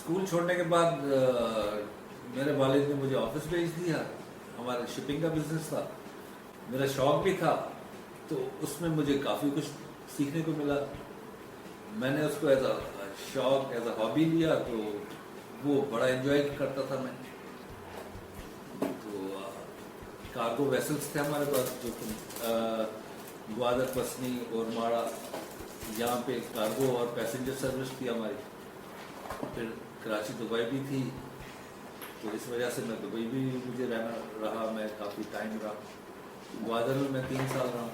School छोड़ने के बाद मेरे वालिद ने मुझे ऑफिस भेज दिया। हमारा शिपिंग का बिजनेस था, मेरा शौक भी था, तो उसमें मुझे काफ़ी कुछ सीखने को मिला। मैंने उसको एज अ शौक, एज अ हॉबी लिया, तो वो बड़ा एंजॉय करता था मैं। तो कार्गो वेसल्स थे हमारे पास, जो कि ग्वादर, पसनी और माड़ा, यहाँ पे कार्गो और पैसेंजर सर्विस थी हमारी। फिर कराची, दुबई भी थी, तो इस वजह से मैं दुबई भी मुझे रहना रहा। मैं काफ़ी टाइम रहा ग्वादर में, मैं 3 साल रहा।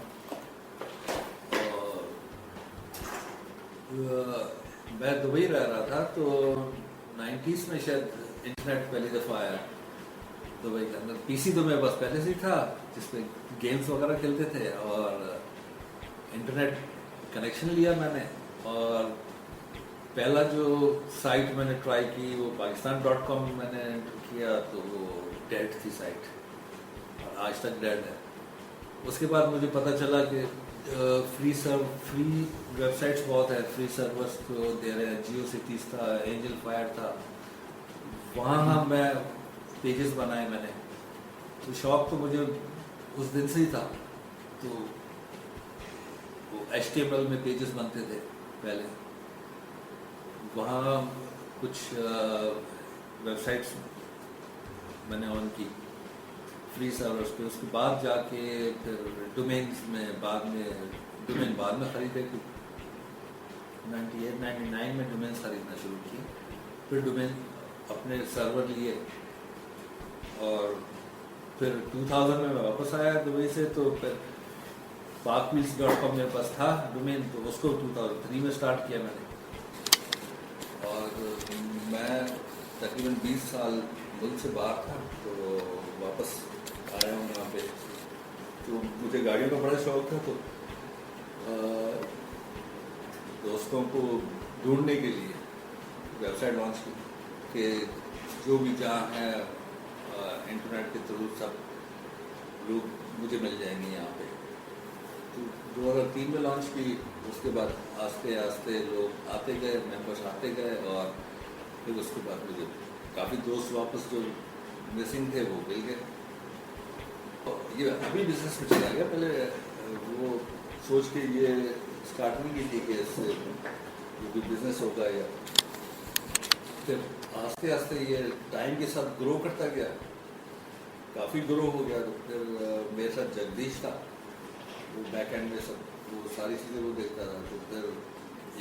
और मैं दुबई रह रहा था, तो 90s में शायद इंटरनेट पहली दफ़ा आया दुबई के अंदर। पीसी तो मेरे पास पहले से ही था, जिसपे गेम्स वगैरह खेलते थे, और इंटरनेट कनेक्शन लिया मैंने। और पहला जो साइट मैंने ट्राई की वो Pakistan.com मैंने एंटर किया, तो वो डेड थी साइट, और आज तक डेड है। उसके बाद मुझे पता चला कि फ्री वेबसाइट्स बहुत है, फ्री सर्वर्स तो दे रहे हैं। जियो सिटीज़ था, एंजल फायर था, वहाँ मैं पेजेस बनाए मैंने। तो शौक तो मुझे उस दिन से ही था। तो HTML में पेजेस बनते थे पहले, वहाँ कुछ वेबसाइट्स मैंने ऑन की फ्री सर्वर्स पे। उसके बाद जाके फिर डोमेन्स में बाद में ख़रीदे। 98-99 में डोमेन्स ख़रीदना शुरू किए। फिर डोमेन अपने सर्वर लिए, और फिर 2000 में मैं वापस आया दुबई से। तो फिर parkwheels.com मेरे पास था डोमेन, तो उसको 2003 में स्टार्ट किया मैंने। और मैं तकरीबन 20 साल मुल्क से बाहर था, तो वापस आया हूँ यहाँ पे। तो मुझे गाड़ियों का बड़ा शौक था, तो दोस्तों को ढूंढने के लिए वेबसाइट लॉन्च की कि जो भी जहाँ है इंटरनेट के थ्रू सब लोग मुझे मिल जाएंगे यहाँ पे। तो 2003 में लॉन्च की। उसके बाद आस्ते आस्ते लोग आते गए, मेंबर्स आते गए, और फिर उसके बाद मुझे काफ़ी दोस्त वापस जो मिसिंग थे वो मिल गए। ये अभी बिजनेस में चला गया। पहले वो सोच के ये स्टार्ट नहीं की थी कि इससे कोई बिजनेस होगा, या फिर आस्ते आस्ते ये टाइम के साथ ग्रो करता गया, काफ़ी ग्रो हो गया। तो फिर मेरे साथ जगदीश था, वो बैक एंड में सब वो सारी चीज़ें वो देखता था। तो फिर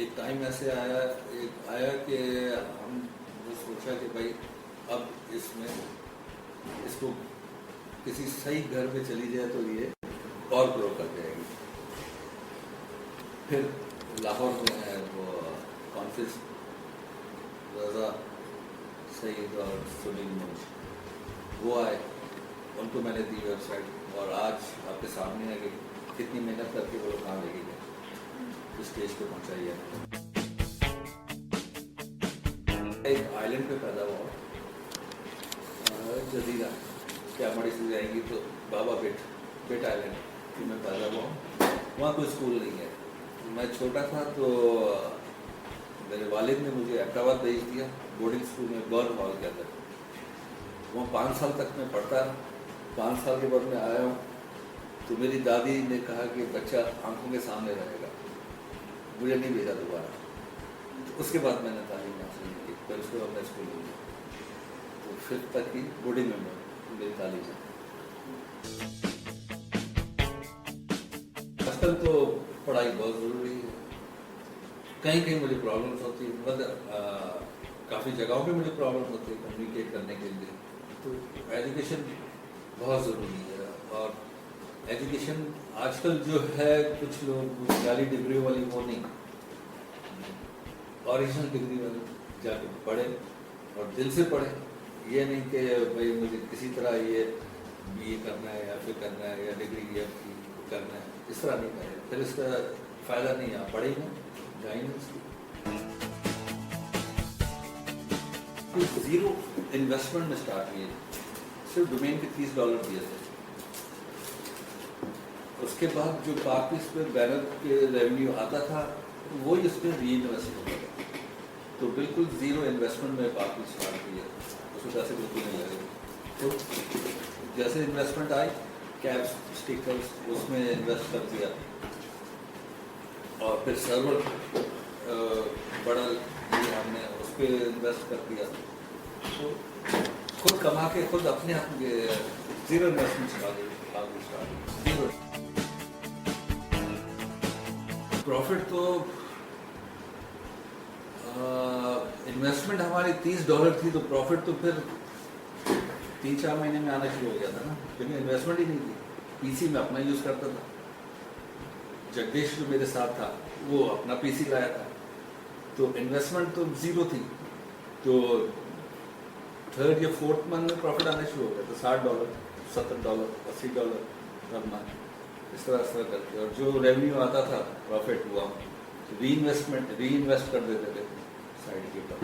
एक टाइम ऐसे आया कि हमने सोचा कि भाई अब इसको किसी सही घर में चली जाए तो ये और ग्रो कर जाएगी। फिर लाहौर में है वो कॉन्फ्रेंस, रज़ा, सईद और सुनील मुंश, वो आए, उनको मैंने दी वेबसाइट। और आज आपके सामने है कि कितनी मेहनत करके वो लोग कहाँ लेके गए, इस स्टेज पे पहुँचाई है। एक आइलैंड पे पैदा हुआ, जजीरा, क्या बड़ी से जाएंगी तो बाबा बेट आइलैंड कि मैं पैदा हुआ। वहाँ कोई स्कूल नहीं है। मैं छोटा था तो मेरे वालिद ने मुझे अहमदाबाद भेज दिया, बोर्डिंग स्कूल में, बर्न हॉल के अंदर। वहाँ 5 साल तक मैं पढ़ता रहा। 5 साल के बाद मैं आया हूँ, तो मेरी दादी ने कहा कि बच्चा आंखों के सामने रहेगा, मुझे नहीं भेजा दोबारा। तो उसके बाद मैंने तालीम हासिल की, फिर उसके बाद मैं स्कूल में गया। तो 5th तक की बोर्डिंग में मेरी तालीम है। आजकल तो पढ़ाई बहुत ज़रूरी है। कहीं कहीं मुझे प्रॉब्लम्स होती है, मतलब काफ़ी जगहों पे मुझे प्रॉब्लम होती है कम्युनिकेट करने के लिए। तो एजुकेशन बहुत ज़रूरी है। और एजुकेशन आजकल जो है, कुछ लोग जाली डिग्री वाली वो नहीं, ओरिजिनल डिग्री वाली जाके पढ़े और दिल से पढ़े। ये नहीं कि भाई मुझे किसी तरह ये BA करना है या फिर करना है या डिग्री करना है, इस तरह नहीं करे, फिर इसका फ़ायदा नहीं है। आप पढ़े ही ना, गाइडेंस ज़ीरो इन्वेस्टमेंट में स्टार्ट किए, सिर्फ डोमेन के $30 दिए थे। उसके बाद जो बाकी इस पर बैनर के रेवेन्यू आता था, वो इसमें री इन्वेस्ट हो गया। तो बिल्कुल ज़ीरो इन्वेस्टमेंट में बात स्टार्ट की है, उसमें पैसे बिल्कुल नहीं लगे। तो जैसे इन्वेस्टमेंट आई, कैप्स स्टिकर्स उसमें इन्वेस्ट कर दिया, और फिर सर्वर बड़ा लिया हमने, उस पर इन्वेस्ट कर दिया। तो खुद कमा के खुद अपने आप zero investment start zero profit. तो इन्वेस्टमेंट हमारी $30 थी, तो प्रॉफिट तो फिर 3-4 महीने में आना शुरू हो गया था ना, क्योंकि इन्वेस्टमेंट ही नहीं थी। पीसी में अपना यूज़ करता था, जगदीश जो मेरे साथ था वो अपना पीसी लाया था, तो इन्वेस्टमेंट तो ज़ीरो थी। तो 3rd या 4th मंथ में प्रॉफिट आना शुरू हो गया था, $60, $70, $80 हर मंथ, इस तरह करके। और जो रेवेन्यू आता था प्रॉफिट, वो हम रीइन्वेस्ट कर देते थे साइड के ऊपर।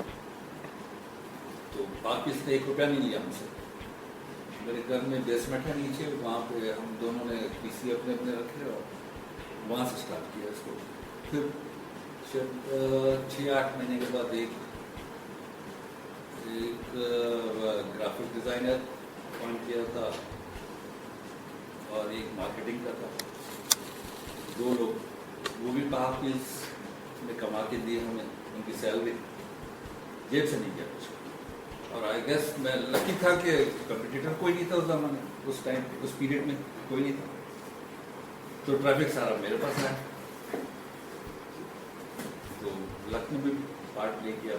तो बाकी इसने $1 नहीं लिया हमसे। मेरे घर में बेसमेंट है नीचे, वहाँ पे हम दोनों ने पीसी अपने अपने रखे और वहाँ से स्टार्ट किया इसको। फिर 6-8 महीने के बाद एक ग्राफिक डिज़ाइनर अपॉइंट किया था और एक मार्केटिंग का था, 2 लोग, वो भी $5 में कमा के दिए हमें, उनकी सैलरी, जेब से नहीं किया कुछ। और आई गेस मैं लकी था कि कंपटीटर कोई नहीं था उस ज़माने, उस टाइम, उस पीरियड में कोई नहीं था, तो ट्रैफिक सारा मेरे पास आया। तो लक ने भी पार्ट प्ले किया।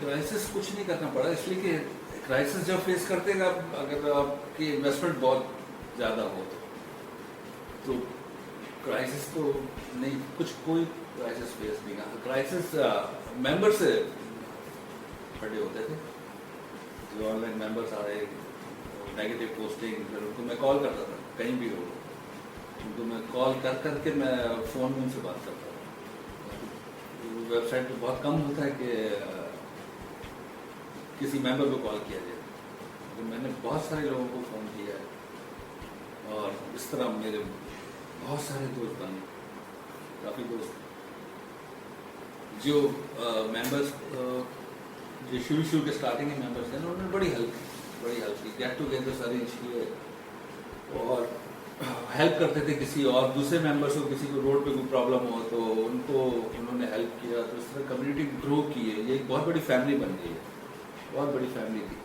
क्राइसिस कुछ नहीं करना पड़ा, इसलिए कि क्राइसिस जब फेस करते हैं आप, अगर आपकी इन्वेस्टमेंट बहुत ज़्यादा हो तो क्राइसिस तो नहीं, कोई क्राइसिस फेस नहीं किया। क्राइसिस मेंबर से बड़े होते थे, जो ऑनलाइन मेंबर्स आ रहे, नेगेटिव पोस्टिंग, फिर उनको मैं कॉल करता था, कहीं भी हो उनको मैं कॉल करके मैं फ़ोन में उनसे बात करता था। वेबसाइट पे बहुत कम होता है कि किसी मेंबर को कॉल किया जाए, तो मैंने बहुत सारे लोगों को फ़ोन किया है, और इस तरह मेरे बहुत सारे दोस्त बने, काफ़ी दोस्त जो मेंबर्स जो शुरू के स्टार्टिंग के मेंबर्स हैं, उन्होंने बड़ी हेल्प की, गेट टुगेदर्स अरेंज किए और हेल्प करते थे किसी और दूसरे मेंबर्स को, किसी को रोड पे कोई प्रॉब्लम हो तो उनको उन्होंने हेल्प किया। तो इस तरह कम्युनिटी ग्रो की है, ये एक बहुत बड़ी फैमिली बन गई है, बहुत बड़ी फैमिली थी।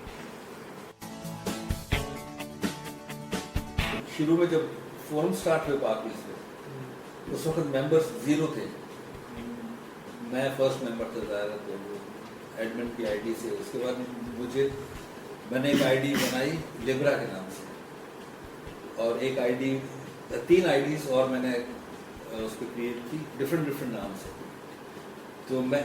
शुरू में जब फोरम स्टार्ट हुए पार्टी से, उस वक्त मेंबर्स ज़ीरो थे, मैं फर्स्ट मेंबर था ज़ाहिर, तो एडमिन की आईडी से। उसके बाद मैंने एक आईडी बनाई लिब्रा के नाम से, और एक आईडी, 3 आईडीज और मैंने उस पर क्रिएट की डिफरेंट नाम से। तो मैं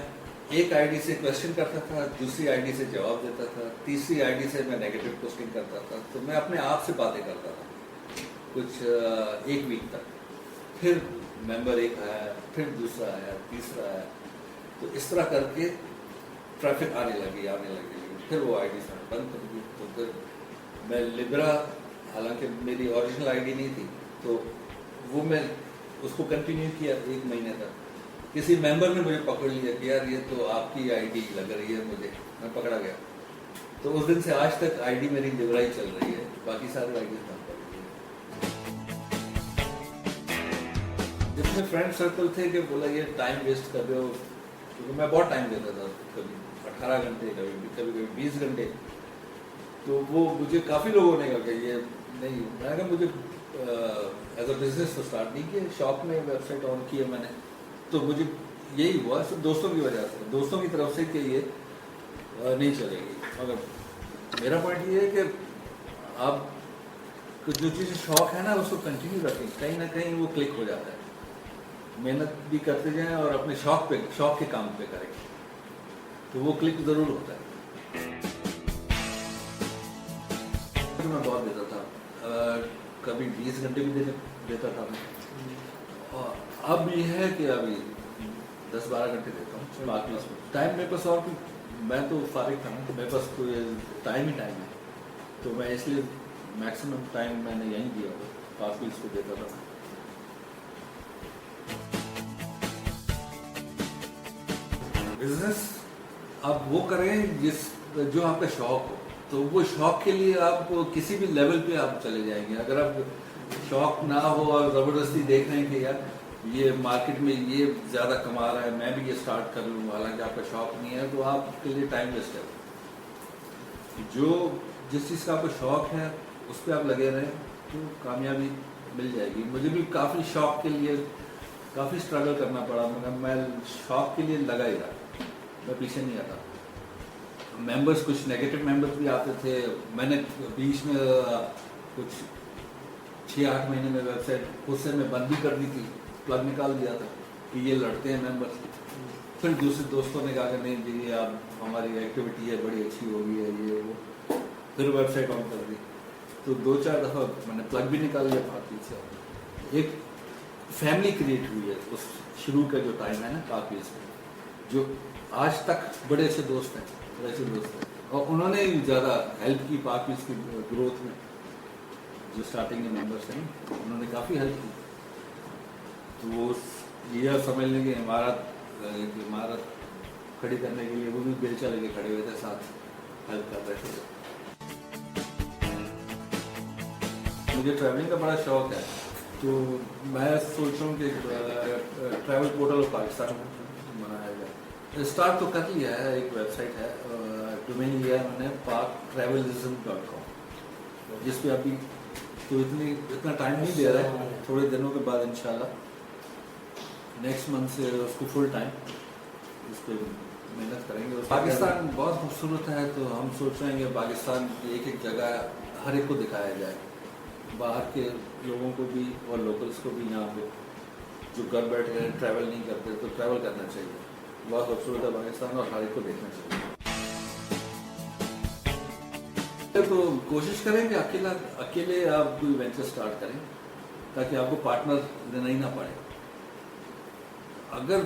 एक आईडी से क्वेश्चन करता था, दूसरी आईडी से जवाब देता था, तीसरी आईडी से मैं नेगेटिव पोस्टिंग करता था। तो मैं अपने आप से बातें करता था कुछ 1 वीक तक। फिर मेंबर एक आया, फिर दूसरा आया, तीसरा आया, तो इस तरह करके ट्रैफिक आने लगी। फिर वो आईडी बंद कर दी। तो फिर मैं लिब्रा, हालांकि मेरी ओरिजिनल आईडी नहीं थी, तो वो मैं उसको कंटिन्यू किया 1 महीने तक। किसी मेंबर ने मुझे पकड़ लिया कि यार ये तो आपकी आईडी लग रही है मुझे, मैं पकड़ा गया। तो उस दिन से आज तक आईडी मेरी लिब्रा ही चल रही है, बाकी सारे आईडी बंद कर दी है। जितने फ्रेंड सर्कल थे कि बोला ये टाइम वेस्ट कर रहे हो, क्योंकि मैं बहुत टाइम देता था, कभी 18 घंटे, कभी 20 घंटे। तो वो मुझे काफ़ी लोगों ने कहा कि ये नहीं, मैंने कहा मुझे एज अ बिजनेस तो स्टार्ट नहीं किया, शॉप में वेबसाइट ऑन की है मैंने, तो मुझे यही हुआ सब दोस्तों की वजह से, दोस्तों की तरफ से कि ये नहीं चलेगी। मगर मेरा पॉइंट ये है कि आप जो चीज़ शौक है ना उसको कंटिन्यू रखें, कहीं ना कहीं वो क्लिक हो जाता है। मेहनत भी करते जाएं और अपने शौक के काम पे करें, तो वो क्लिक ज़रूर होता है। मैं बहुत देता था, कभी 20 घंटे भी देता था मैं। और अब ये है कि अभी 10-12 घंटे देता हूँ। बाकी टाइम मेरे पास, और मैं तो फारिग था ना, तो मेरे पास तो टाइम है, तो मैं इसलिए मैक्सिमम टाइम मैंने यहीं दिया हुआ, बाकी इसको देता था। बिजनेस आप वो करें जो आपका शौक हो। तो वो शौक के लिए आप किसी भी लेवल पे आप चले जाएंगे। अगर आप शौक ना हो और ज़बरदस्ती देख रहे हैं कि यार ये मार्केट में ये ज़्यादा कमा रहा है, मैं भी ये स्टार्ट कर लूँ, हालांकि आपका शौक नहीं है, तो आपके लिए टाइम वेस्ट है। जिस चीज़ का आपको शौक है उस पर आप लगे रहें तो कामयाबी मिल जाएगी। मुझे भी काफ़ी शौक के लिए काफ़ी स्ट्रगल करना पड़ा, मगर मैं शौक के लिए लगा ही रहा, मैं पीछे नहीं आता। मेंबर्स कुछ नेगेटिव मेंबर्स भी आते थे। मैंने बीच में कुछ 6-8 महीने में वेबसाइट उससे मैं बंद भी कर दी थी, प्लग निकाल दिया था कि ये लड़ते हैं मेंबर्स। फिर दूसरे दोस्तों ने कहा कि नहीं जी ये आप हमारी एक्टिविटी है बड़ी अच्छी हो गई है ये वो, फिर वेबसाइट ऑन कर दी। तो 2-4 दफ़ा मैंने प्लग भी निकाल लिया पार्टी से। एक फैमिली क्रिएट हुई है उस शुरू का जो टाइम है ना काफी से, जो आज तक बड़े अच्छे दोस्त हैं, बड़े अच्छे दोस्त हैं। और उन्होंने ज़्यादा हेल्प की पार्टीज की ग्रोथ में। जो स्टार्टिंग के मेंबर्स हैं उन्होंने काफ़ी हेल्प की। तो वो ये समझ लें कि इमारत खड़ी करने के लिए वो भी बेलचा लेके खड़े हुए थे, साथ हेल्प कर रहे थे। मुझे ट्रैवलिंग का बड़ा शौक है, तो मैं सोच रहा हूँ कि ट्रैवल पोर्टल ऑफ पाकिस्तान बनाया जाए। स्टार्ट तो कर लिया है, एक वेबसाइट है, डोमेन लिया है मैंने parktravelism.com, जिस पे अभी तो इतना टाइम नहीं दे रहा है, थोड़े दिनों के बाद इंशाल्लाह नेक्स्ट मंथ से उसको फुल टाइम इस पर मेहनत करेंगे। पाकिस्तान बहुत खूबसूरत है, तो हम सोच रहे हैं कि पाकिस्तान की एक एक जगह हर एक को दिखाया जाए, बाहर के लोगों को भी और लोकल्स को भी। यहाँ पे जो घर बैठे हैं ट्रैवल नहीं करते तो ट्रैवल करना चाहिए, बहुत खूबसूरत है पाकिस्तान और हर एक को देखना चाहिए। तो कोशिश करें कि अकेले आप कोई वेंचर स्टार्ट करें, ताकि आपको पार्टनर लेना ही ना पड़े। अगर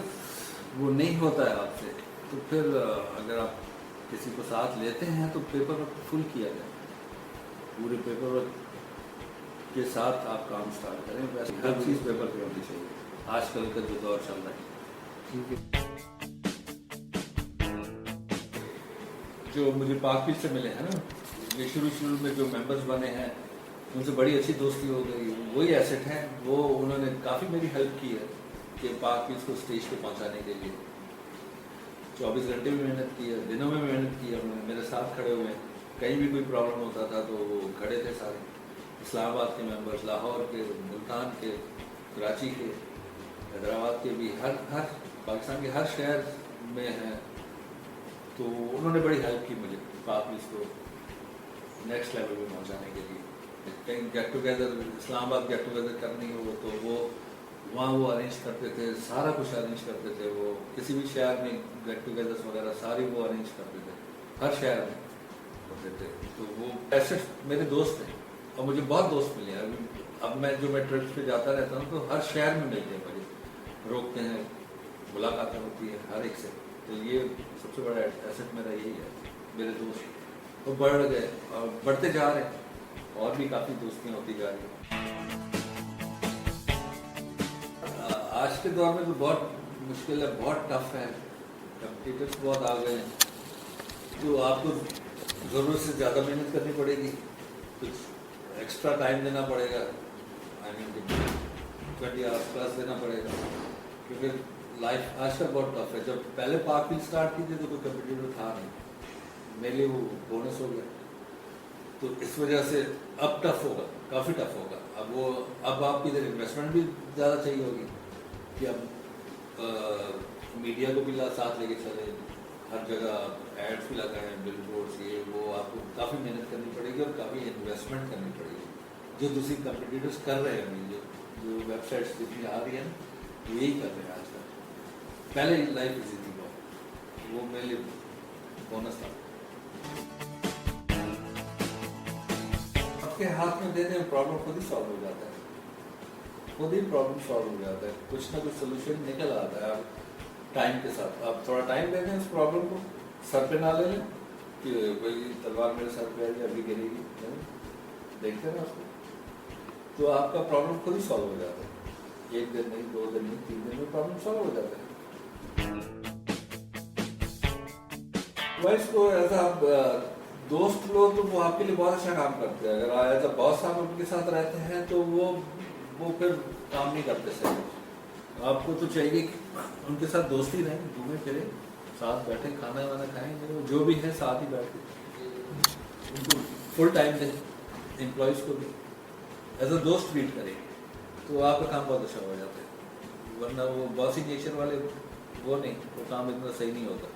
वो नहीं होता है आपसे, तो फिर अगर आप किसी को साथ लेते हैं तो पेपर वर्क फुल किया जाए, पूरे पेपर वर्क के साथ आप काम स्टार्ट करें। वैसे हर चीज़ पेपर पे होनी चाहिए आजकल का जो दौर चल रहा है। ठीक है। जो मुझे पार्कफील्ड से मिले हैं ना, ये शुरू में जो मेंबर्स बने हैं उनसे बड़ी अच्छी दोस्ती हो गई। वही एसेट हैं, वो उन्होंने काफ़ी मेरी हेल्प की है कि पार्कफील्ड को स्टेज पे पहुंचाने के लिए 24 घंटे में मेहनत की है, दिनों में मेहनत की है। उन्होंने मेरे साथ खड़े हुए हैं, कहीं भी कोई प्रॉब्लम होता था तो वो खड़े थे सारे। इस्लामाबाद के मेंबर्स, लाहौर के, मुल्तान के, कराची के, हैदराबाद के भी, हर पाकिस्तान के हर शहर में हैं। तो उन्होंने बड़ी हेल्प की मुझे पार्कफील्ड को नेक्स्ट लेवल पे पहुंचाने के लिए। कहीं get together, Islamabad get together करनी हो तो वो वहाँ वो अरेंज करते थे, सारा कुछ अरेंज करते थे। वो किसी भी शहर में गेट टुगेदर्स वगैरह सारे वो अरेंज करते थे, हर शहर में करते थे। तो वो ऐसे मेरे दोस्त थे और मुझे बहुत दोस्त मिले हैं। अब मैं ट्रिप्स पे जाता रहता हूँ तो हर शहर में मिलते हैं, मुझे रोकते हैं, मुलाकातें होती है हर एक से। तो ये सबसे बड़ा एसेट मेरा यही है, मेरे दोस्त तो बढ़ गए और बढ़ते जा रहे हैं, और भी काफ़ी दोस्तियाँ होती जा रही हैं। आज के दौर में तो बहुत मुश्किल है, बहुत टफ है, कंपटीटर्स बहुत आ गए हैं। तो आपको ज़रूरत से ज़्यादा मेहनत करनी पड़ेगी, कुछ एक्स्ट्रा टाइम देना पड़ेगा, आई मीन 20 आवर्स प्लस देना पड़ेगा, क्योंकि लाइफ आजकल बहुत टफ है। जब पहले पार्कफील्ड स्टार्ट की थी तो कोई कंपटीटर था नहीं, मेरे लिए वो बोनस हो गया। तो इस वजह से अब टफ होगा, काफ़ी टफ होगा। अब आपकी इधर इन्वेस्टमेंट भी ज़्यादा चाहिए होगी कि अब मीडिया को भी साथ लेके चले, हर जगह एड्स भी लगाएं, बिलबोर्ड्स, ये वो, आपको काफ़ी मेहनत करनी पड़ेगी और काफ़ी इन्वेस्टमेंट करनी पड़ेगी, जो दूसरी कंपटीटर्स कर रहे हैं। जो वेबसाइट्स जितनी आ रही है वो यही कर रहे हैं आजकल। पहले लाइफ इजी थी बहुत, वो मेरे लिए बोनस था। आपके हाथ में दे दें, प्रॉब्लम खुद ही सॉल्व हो जाता है, खुद ही प्रॉब्लम सॉल्व हो जाता है, कुछ ना कुछ सोल्यूशन निकल आता है। आप टाइम के साथ आप थोड़ा टाइम दे दें, उस प्रॉब्लम को सर पे ना ले लें कि कोई तलवार मेरे सर पे आई अभी गिरेगी, देखते हैं उसको, तो आपका प्रॉब्लम खुद ही सॉल्व हो जाता है। 1 दिन नहीं, 2 दिन नहीं, 3 दिन में प्रॉब्लम सॉल्व हो जाता है। एम्प्लॉयज़ को ऐसा दोस्त लोग तो वो आपके लिए बहुत अच्छा काम करते हैं। अगर एज अ बॉस आप उनके साथ रहते हैं तो वो फिर काम नहीं करते सही। आपको तो चाहिए कि उनके साथ दोस्ती रहें, घूमें फिरें, साथ बैठे खाना वाना खाएं, जो भी है साथ ही बैठे उनको फुल टाइम दें, एम्प्लॉयज़ को भी एज अ दोस्त ट्रीट करें तो आपका काम बहुत अच्छा हो जाता है। वरना वो बॉसी नेचर वाले वो नहीं, वो काम इतना सही नहीं होता।